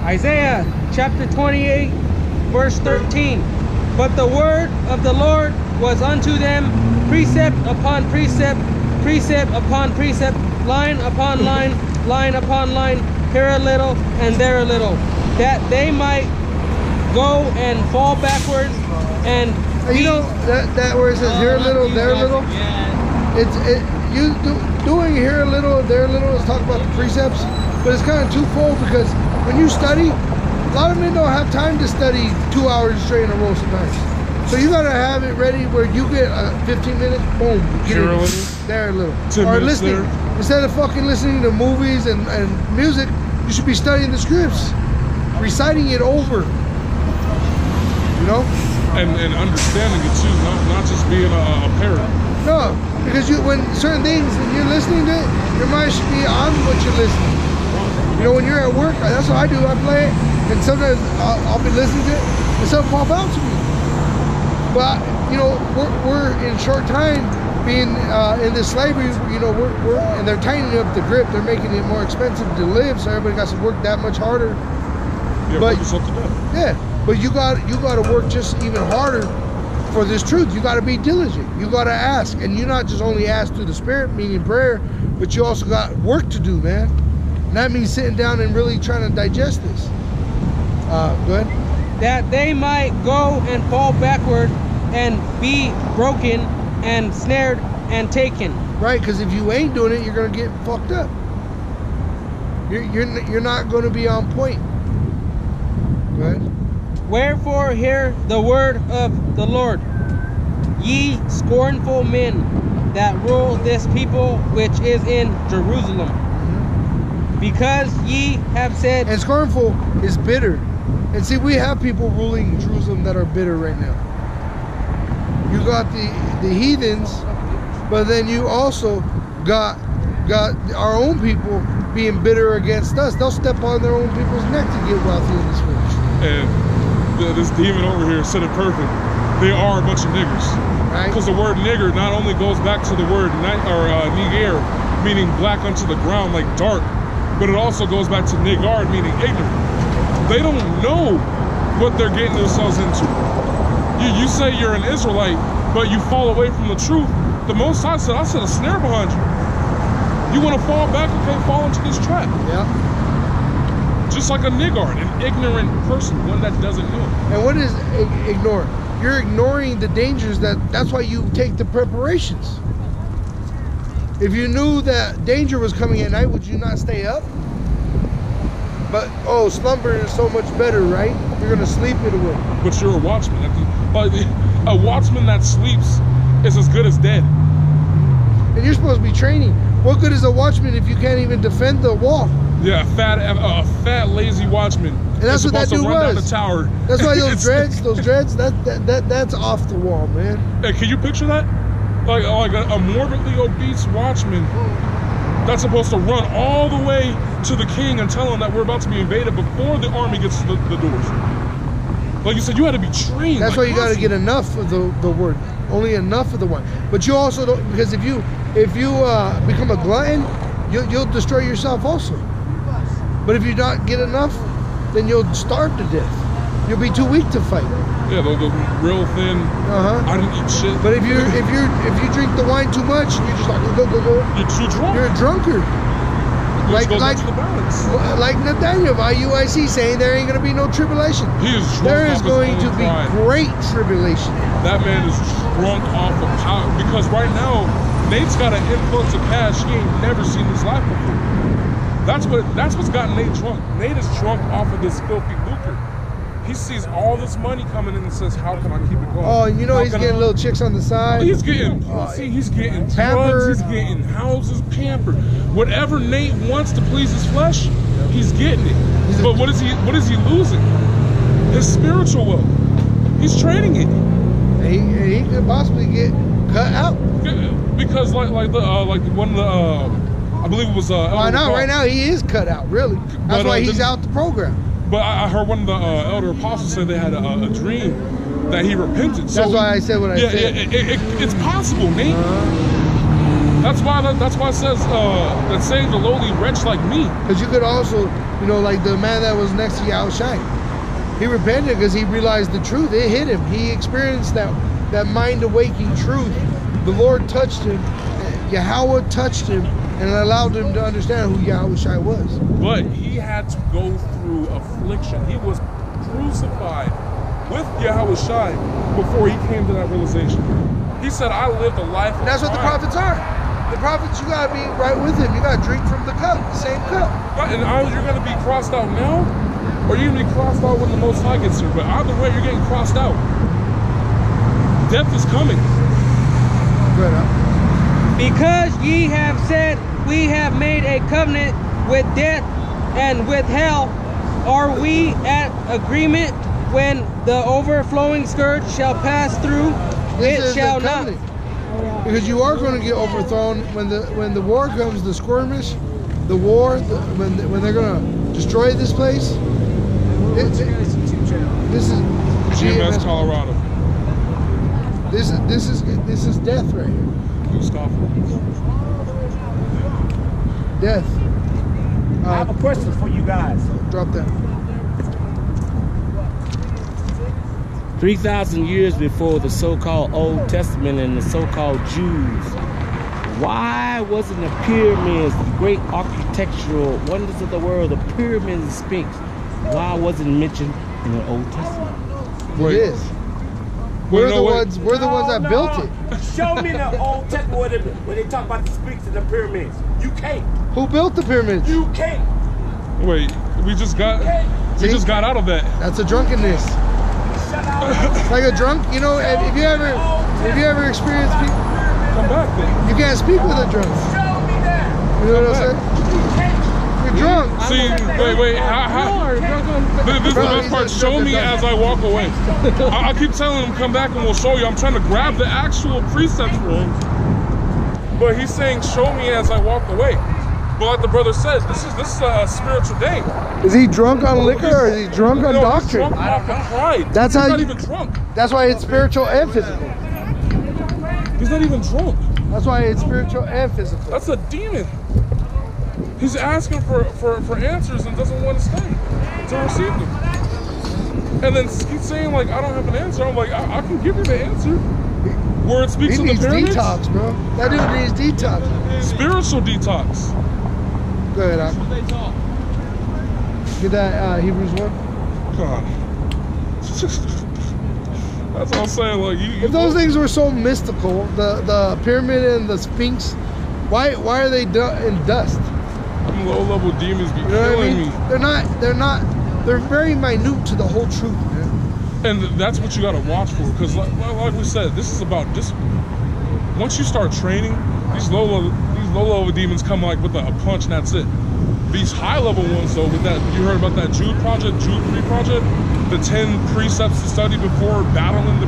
Isaiah chapter 28, verse 13. But the word of the Lord was unto them precept upon precept, precept upon precept, line upon line, line upon line, here a little and there a little, that they might go and fall backwards and you know that where it says here a little, there a little. Yeah. Doing here a little, there a little is talking about the precepts, but it's kind of twofold because when you study, a lot of men don't have time to study 2 hours straight in a row sometimes. So you gotta have it ready where you get 15 minutes, boom, get here it a little, there a little, or listening there. Instead of fucking listening to movies and music. You should be studying the scripts, reciting it over, you know? And understanding it too, not just being a parrot. No, because when certain things, when you're listening to it, your mind should be on what you're listening. You know, when you're at work, that's what I do. I play it, and sometimes I'll be listening to it, and something pop out to me. But, you know, we're in short time being in this slavery, you know, and they're tightening up the grip. They're making it more expensive to live, so everybody got to work that much harder. Yeah, but yeah, but you got to work just even harder for this truth. You got to be diligent. You got to ask, and you not just only ask through the Spirit, meaning prayer, but you also got work to do, man. And that means sitting down and really trying to digest this. Go ahead. That they might go and fall backward and be broken and snared and taken. Right, because if you ain't doing it, you're gonna get fucked up. You're not gonna be on point. Go ahead. Wherefore hear the word of the Lord, ye scornful men that rule this people which is in Jerusalem. Because ye have said... And scornful is bitter. And see, we have people ruling Jerusalem that are bitter right now. You got the heathens, but then you also got our own people being bitter against us. They'll step on their own people's neck to get wealthy in this world. And this demon over here said it perfect. They are a bunch of niggers. Right. Because the word nigger not only goes back to the word niger, meaning black unto the ground, like dark, but it also goes back to nigard, meaning ignorant. They don't know what they're getting themselves into. You say you're an Israelite, but you fall away from the truth. The Most High said, I set a snare behind you. You want to fall back? Okay, fall into this trap. Yeah. Just like a niggard, an ignorant person, one that doesn't know. And what is ignore? You're ignoring the dangers. That's why you take the preparations. If you knew that danger was coming at night, would you not stay up? But, oh, slumber is so much better, right? You're going to sleep it away. But you're a watchman. A watchman that sleeps is as good as dead. And you're supposed to be training. What good is a watchman if you can't even defend the wall? Yeah, a fat, lazy watchman. And that's what that dude run was. Down the tower. That's why those dreads, that's off the wall, man. Hey, can you picture that? Like a morbidly obese watchman that's supposed to run all the way to the king and tell him that we're about to be invaded before the army gets to the doors. Like you said, you had to be trained. That's why you got to get enough of the word, only enough of the one. But you also don't, because if you become a glutton, you'll destroy yourself also. But if you don't get enough, then you'll starve to death. You'll be too weak to fight. Yeah, the real thin. I didn't eat shit. But if you drink the wine too much, you're just like go. You're too drunk. You're a drunkard. Like Nathaniel of IUIC saying there ain't gonna be no tribulation. He is drunk. There is going to be great tribulation. That man is drunk off of power because right now Nate's got an influx of cash he ain't never seen in his life before. That's what's got Nate drunk. Nate is drunk off of this filthy lucre. He sees all this money coming in and says, how can I keep it going? Oh, and you know he's getting little chicks on the side. He's getting pussy, he's getting drugs, he's getting houses, pampered. Whatever Nate wants to please his flesh, he's getting it. But what is he losing? His spiritual wealth. He's trading it. He could possibly get cut out. Because like one of the I believe it was right now he is cut out, really. That's why he's out the program. But I heard one of the elder apostles say they had a dream that he repented. So that's why I said what I said. It's possible, Nate. That's why it says that save the lowly wretch like me. Because you could also You know, like the man that was next to Yahushua. He repented because he realized the truth. It hit him. He experienced that mind-awakening truth. The Lord touched him. Yahweh touched him and allowed him to understand who Yahushua was. But he had to go through affliction. He was crucified with Yahushua before he came to that realization. He said, I lived a life of That's what the crime. prophets are. The prophets, you gotta be right with him. You gotta drink from the cup, the same cup. And either you're going to be crossed out now, or you're going to be crossed out when the Most High gets here. But either way, you're getting crossed out. Death is coming. Good, huh? Because ye have said, we have made a covenant with death and with hell, are we at agreement when the overflowing scourge shall pass through? This It is shall the not. covenant. Because you are going to get overthrown when the war comes, the skirmish, the war, when they're going to destroy this place. This is GMS Colorado. This is death right here. Stop. Death. I have a question for you guys. Drop that. 3,000 years before the so-called Old Testament and the so-called Jews, why wasn't the pyramids, the great architectural wonders of the world, the pyramids and Sphinx, why wasn't it mentioned in the Old Testament? It is. We're the ones that built it. Show me the Old Testament where they talk about the Sphinx and the pyramids. You can't. Who built the pyramids? You can't. Wait, we just got out of that. That's a drunkenness. Shut up. Like a drunk, you know. And if you ever experienced people, Come back then. you can't speak with a drunk. Show me that. You know what I'm saying? You can't. You're drunk. See, wait, how? This is the Bro, best he's part. a Show me drunk as I walk away. I keep telling him, come back and we'll show you. I'm trying to grab the actual precepts for him. But he's saying, show me as I walk away. But like the brother says, this is a spiritual day. Is he drunk on liquor or is he drunk on No, he's doctrine? drunk off of pride. That's he's how not you- even drunk. That's why it's spiritual and physical. He's not even drunk. That's why it's spiritual and physical. That's a demon. He's asking for answers and doesn't want to stay to receive them. And then keeps saying like, I don't have an answer. I'm like, I can give you the answer. Where it speaks He of the needs pyramids. detox, bro. That dude needs detox. Spiritual detox. Go ahead, Ak. Get that Hebrews 1. God. That's what I'm saying. Like you If those things were so mystical, the pyramid and the Sphinx, why are they in dust? them low-level demons be You know what I killing mean? me. They're very minute to the whole truth, man. And that's what you got to watch for, because like we said, this is about discipline. Once you start training, these low-level demons come like with a punch and that's it. These high-level ones, though, with that, you heard about that Jude 3 project, the 10 precepts to study before battling the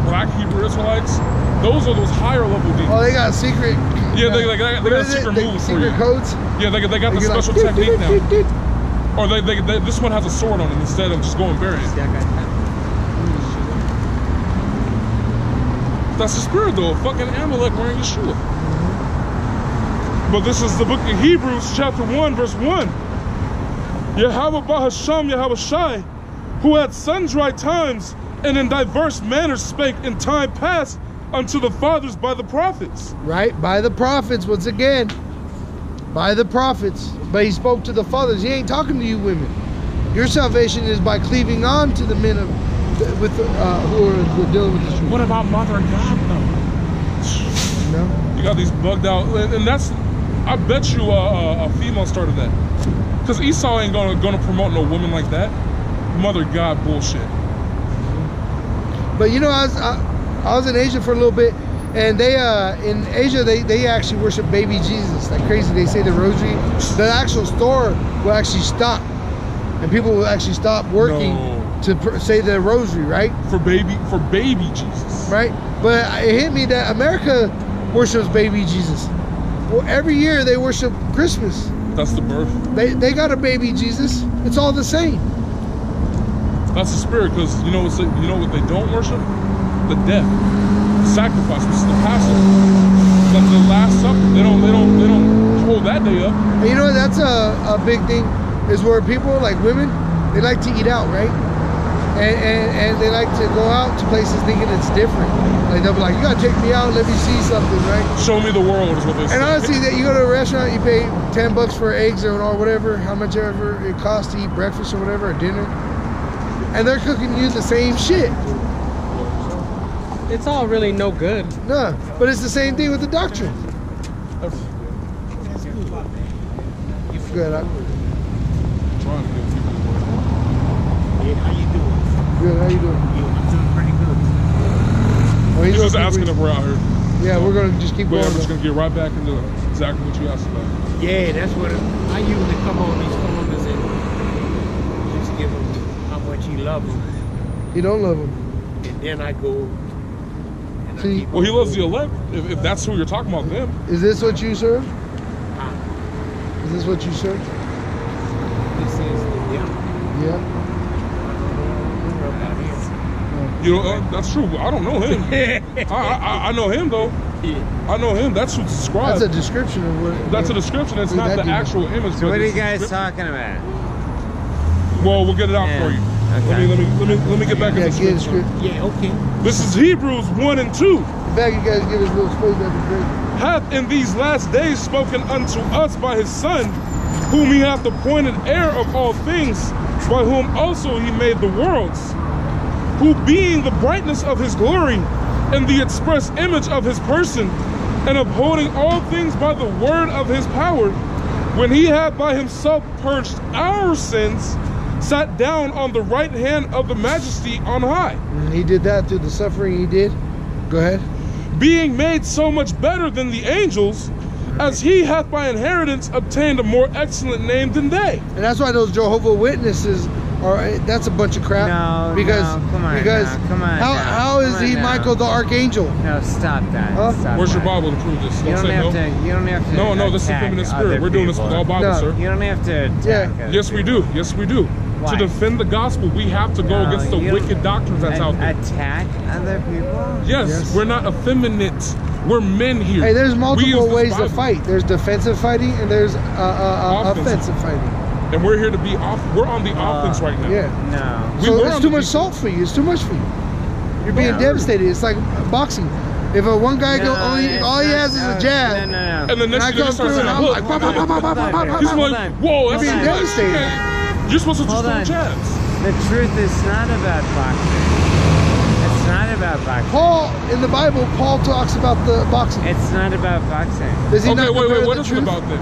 black Hebrew Israelites. Those are those higher-level demons. Oh, they got secret. Yeah, they got what a is it? secret They- move for secret you. codes. Yeah, they got the You're like, special "Doot, technique doot, now. doot, doot." Or this one has a sword on it instead of just going buried. That's the spirit though, fucking Amalek wearing Yeshua. But this is the book of Hebrews, chapter 1, verse 1. Yahweh Bahasham Yahweh Shai, who at sundry times and in diverse manners spake in time past unto the fathers by the prophets. Right? By the prophets, once again. By the prophets. But he spoke to the fathers. He ain't talking to you women. Your salvation is by cleaving on to the men of who are dealing with the truth. What about Mother God though? You know? You got these bugged out, and that's, I bet you a female started that. Because Esau ain't gonna promote no woman like that. Mother God bullshit. But you know, I was in Asia for a little bit, and they in Asia they actually worship baby Jesus like crazy. They say the rosary. The actual store will actually stop, and people will actually stop working to say the rosary, right? For baby Jesus. Right. But it hit me that America worships baby Jesus. Well, every year they worship Christmas. That's the birth. They got a baby Jesus. It's all the same. That's the spirit, because you know what they don't worship? The death, the sacrifice, which is the Passover, the Last Supper. They don't hold that day up. And you know, that's a big thing. is where people, like women, they like to eat out, right? And they like to go out to places thinking it's different. Like they'll be like, you gotta take me out, let me see something, right? Show me the world is what they say. And honestly, that you go to a restaurant, you pay $10 for eggs or whatever, how much ever it costs to eat breakfast or whatever, or dinner. And they're cooking you the same shit. It's all really no good. No, but it's the same thing with the doctrine. Good. Trying to get people to work. Yeah, how you doing? Good. How you doing? Yeah, I'm doing pretty good. Oh, He's just okay, asking if we're out here. Yeah, we're gonna just keep But going. I'm just gonna get right back into exactly what you asked about. Yeah, that's what I usually come on these corners and just give them how much you love them. You don't love him. And then I go and See- I keep Well, he on loves the going. elect. If that's who you're talking about, them. Is this what you serve? Huh? Is this what you serve? This is the Yeah. You know, that's true. I don't know him. I know him though. I know him. That's who's described. That's a description of what. That's a description. It's Who's not that the dude? actual image. So but what are it's you a guys description. talking about? Well, we'll get it out Yeah. for you. Okay. Let me get back Yeah, into get a scripture. script. Yeah, okay. This is Hebrews 1 and 2. In fact, you guys give us a little space. That'd be great. Hath in these last days spoken unto us by his Son, whom he hath appointed heir of all things, by whom also he made the worlds, who being the brightness of his glory and the express image of his person, and upholding all things by the word of his power, when he had by himself purged our sins, sat down on the right hand of the majesty on high, And he did that through the suffering he did. Go ahead. being made so much better than the angels, as he hath by inheritance obtained a more excellent name than they. And that's why those Jehovah Witnesses are. That's a bunch of crap. No, because no, come on because now, come on how now, how is come on he now. Michael the archangel? No, stop that. Huh? Stop Where's your that. Bible to prove this? You Don't don't say have no. to. You don't have to. No, no, this is the attack feminist other spirit. We're doing this with people. all Bible, No. sir. You don't have to attack. Yeah. other Yes, we people. do. Yes, we do. Why? To defend the gospel, we have to go No, against the you wicked don't- doctrines that's out there. Attack other people. Yes, Yes. we're not effeminate. We're men here. Hey, there's We multiple use this ways to Bible. fight. There's defensive fighting and there's Offensive. offensive fighting. And we're here to be off. We're on the offense right now. Yeah. No. We So were it's on too the much defense. salt for you. It's too much for you. You're being Yeah. devastated. It's like boxing. If a one guy No, only it's all he not- has is a jab, No, no, no. And the and next I thing you come start through saying, and I'm look, like, bah, bah, bah, bah, bah, bah, bah, bah, he's bah. like, on. whoa, that's You're being too much. devastated. You're supposed to just Hold throw on. jabs. The truth is not about boxing. It's not about boxing. Paul in the Bible, Paul talks about the boxing. It's not about boxing. Does he Okay, not wait, compare what the is it truth? about then?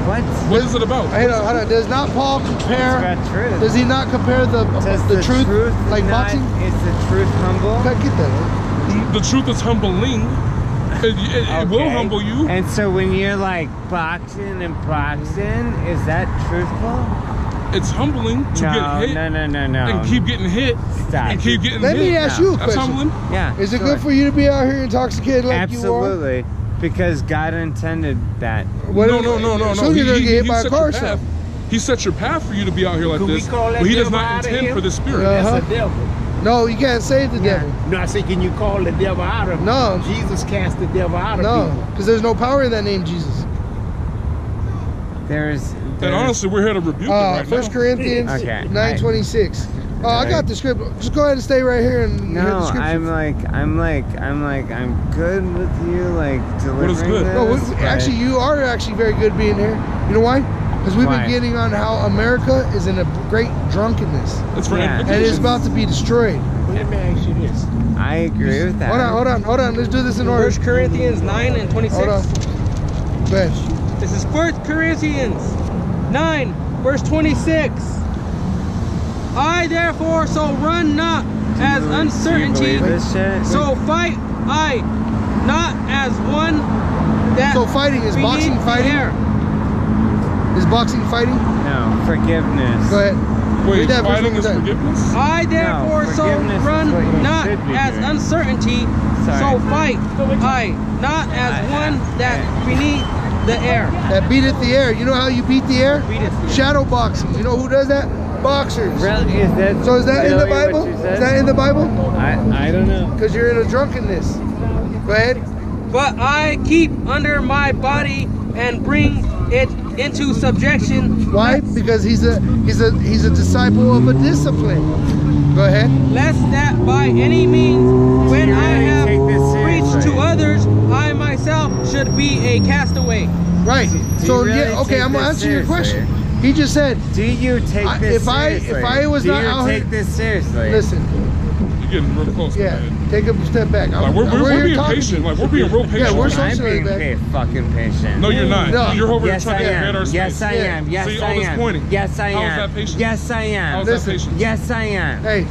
What? What is it about? Hold on, hold on. Does not Paul It's compare? about truth. Does he not compare the Does truth like not, boxing? Is the truth humble? I get that. Right? The truth is humbling. It will Okay. humble you. And so when you're like boxing and boxing, is that truthful? It's humbling to no, get hit no, no, no, no. and keep getting hit Stop. and keep getting Let hit. me ask No. you a That's question. humbling. Yeah. Is it sure. good for you to be out here intoxicated like you are? Absolutely. Because God intended that. What No, if- no, no, no, no. Soon you're gonna get hit by a set car your or path. something. He set your path for you to be out here like Could we this, call that but he does devil not out of intend him? for the spirit. Yeah. That's the devil. No, you can't save the Yeah. devil. No, I say, can you call the devil out of him? No. Jesus cast the devil out of No, people. because there's no power in that name, Jesus. There's And honestly, we're here to rebuke it right 1 now. Corinthians Okay. 9:26. Oh, I got the script. Just go ahead and stay right here and hear the no, scripture. I'm good with you, like delivering is good? this, No, but- actually, you are actually very good being here. You know why? Because we've Why? been getting on how America is in a great drunkenness. It's for Yeah. And it's about to be destroyed. Let me ask you this. I agree with that. Hold on. Let's do this in order. 1 Corinthians 9 and 26. Hold on. Go ahead. This is 1 Corinthians 9, verse 26. I therefore so run not as Do you uncertainty, believe this shit? so fight I not as one that So fighting is beneath boxing the fighting? air. Is boxing fighting? No, forgiveness. Go ahead. Wait, Read that verse fighting one is more time. forgiveness? I therefore so forgiveness is what run you not should be as doing. uncertainty, Sorry. so fight I not as one that beneath the air. That beateth the air. You know how you beat the air? Beateth the air. Shadow boxing. You know who does that? Boxers. Really? Is that So is that in the really what Bible? you Is said? that in the Bible? I don't know. Because you're in a drunkenness. Go ahead. But I keep under my body and bring it into subjection. Why? Because he's a disciple of a discipline. Go ahead. Lest that by any means, when You I really have take this preached seriously. to others, I myself should be a castaway. Right. Do So you really yeah, okay, take I'm gonna this answer your seriously? question. He just said, Do you take this if I seriously? was Do not you out take here, this seriously? listen, You're getting real close. yeah, Man. take a step back. Like, we're here being talking. patient. Like, we're being real patient. Yeah, we're right now. I'm socially being back. fucking patient. No, you're not. No. You're over Yes, here I trying to am. invade our space. Yes, I am. Yes, See, I all this am. pointing. Yes, I How is am. that patience? Yes, I am. How's Listen. that patience? Yes, I am. Hey,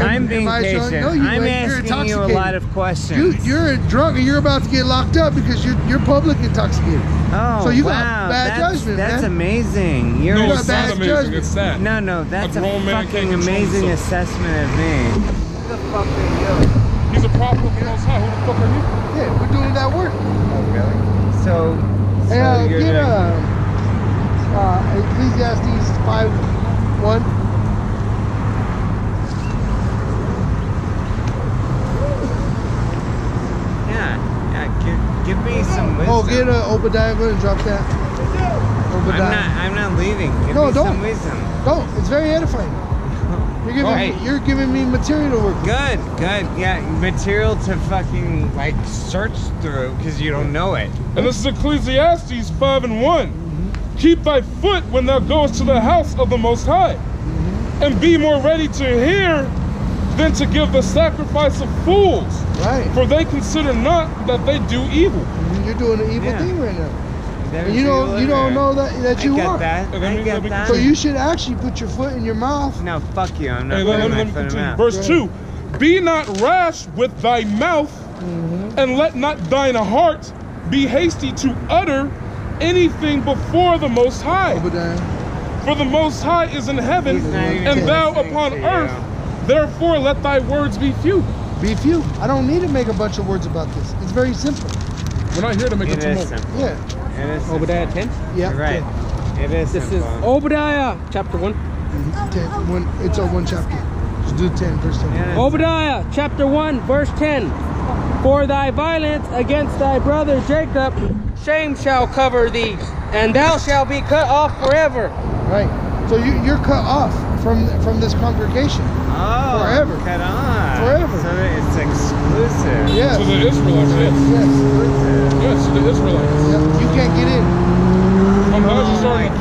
I'm being am I showing- patient. No, you I'm ain't. You're asking you a intoxicated. lot of questions. You're drunk and you're about to get locked up because you're public intoxicated. Oh, So you got wow. bad that's, judgment, That's man. amazing. You're No, got it's bad not amazing. judgment. It's sad. No, that's a grown man can't fucking control amazing himself. assessment of me. Who the fuck are you? He's a prophet of the Most High. Who the fuck are you? Yeah, we're doing that work. Oh, really? So Hey, you're get doing- Ecclesiastes 5:1. Yeah, give me some wisdom. Oh, get Obadiah. Go ahead and drop that. Obadiah. I'm not leaving. Give No, me don't. some wisdom. Don't. It's very edifying. You're giving me material to work with. Good. Yeah, material to fucking like search through because you don't know it. And this is Ecclesiastes 5:1. Keep thy foot when thou goest to the house of the Most High, and be more ready to hear than to give the sacrifice of fools. Right. For they consider not that they do evil. You're doing an evil Yeah. thing right now. There's And you don't know that you I get are. that. And that I means get that we that. So you should actually put your foot in your mouth. No, fuck you. I'm not Hey, putting let my me foot in continue. my mouth. Verse 2. Be not rash with thy mouth, and let not thine heart be hasty to utter anything before the Most High. Obadiah. For the Most High is in heaven, He's not even and thou listening upon to you. earth. Therefore let thy words be few. Be few. I don't need to make a bunch of words about this. It's very simple. We're not here to make a It is tumult. simple. Yeah. It is simple. Obadiah 10. Yeah. You're right. It is This is simple. Obadiah chapter 1. 10. It's a one chapter. Just do 10, verse 10. Yeah. Obadiah chapter 1 verse 10. For thy violence against thy brother Jacob, shame shall cover thee, and thou shalt be cut off forever. Right. So you're cut off from this congregation. Oh, Forever. cut on. Forever. So it's exclusive. Yes. To the Israelites, yes. Yes. Exclusive. Yes, to the Israelites. Yep. You can't get in. I'm glad you started